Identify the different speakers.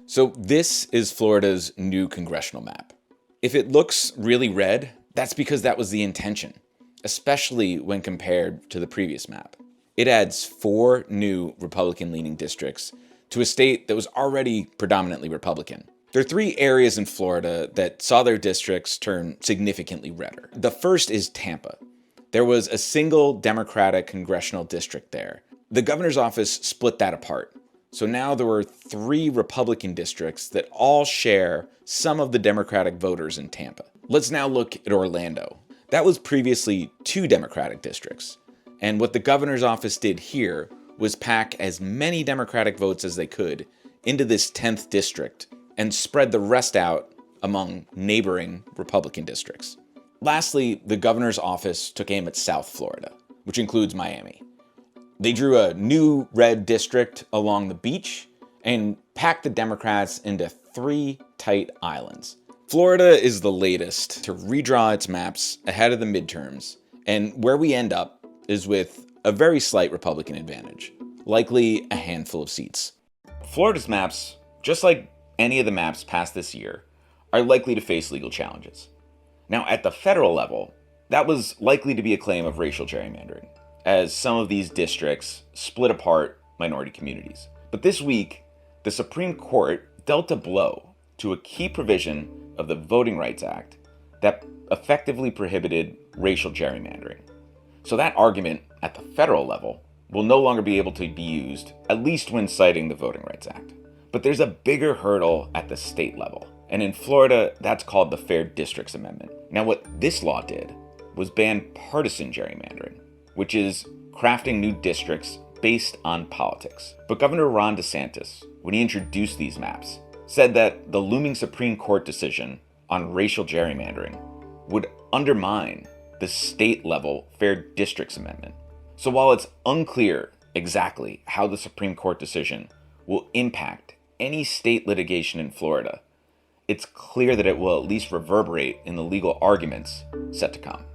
Speaker 1: So this is Florida's new congressional map. If it looks really red, that's because that was the intention, especially when compared to the previous map. It adds 4 new Republican-leaning districts to a state that was already predominantly Republican. There are 3 areas in Florida that saw their districts turn significantly redder. The first is Tampa. There was a single Democratic congressional district there. The governor's office split that apart. So now there were 3 Republican districts that all share some of the Democratic voters in Tampa. Let's now look at Orlando. That was previously 2 Democratic districts. And what the governor's office did here was pack as many Democratic votes as they could into this 10th district and spread the rest out among neighboring Republican districts. Lastly, the governor's office took aim at South Florida, which includes Miami. They drew a new red district along the beach and packed the Democrats into 3 tight islands. Florida is the latest to redraw its maps ahead of the midterms, and where we end up is with a very slight Republican advantage, likely a handful of seats. Florida's maps, just like any of the maps passed this year, are likely to face legal challenges. Now, at the federal level, that was likely to be a claim of racial gerrymandering, as some of these districts split apart minority communities. But this week, the Supreme Court dealt a blow to a key provision of the Voting Rights Act that effectively prohibited racial gerrymandering. So that argument at the federal level will no longer be able to be used, at least when citing the Voting Rights Act. But there's a bigger hurdle at the state level. And in Florida, that's called the Fair Districts Amendment. Now, what this law did was ban partisan gerrymandering, which is crafting new districts based on politics. But Governor Ron DeSantis, when he introduced these maps, said that the looming Supreme Court decision on racial gerrymandering would undermine the state-level Fair Districts Amendment. So while it's unclear exactly how the Supreme Court decision will impact any state litigation in Florida, it's clear that it will at least reverberate in the legal arguments set to come.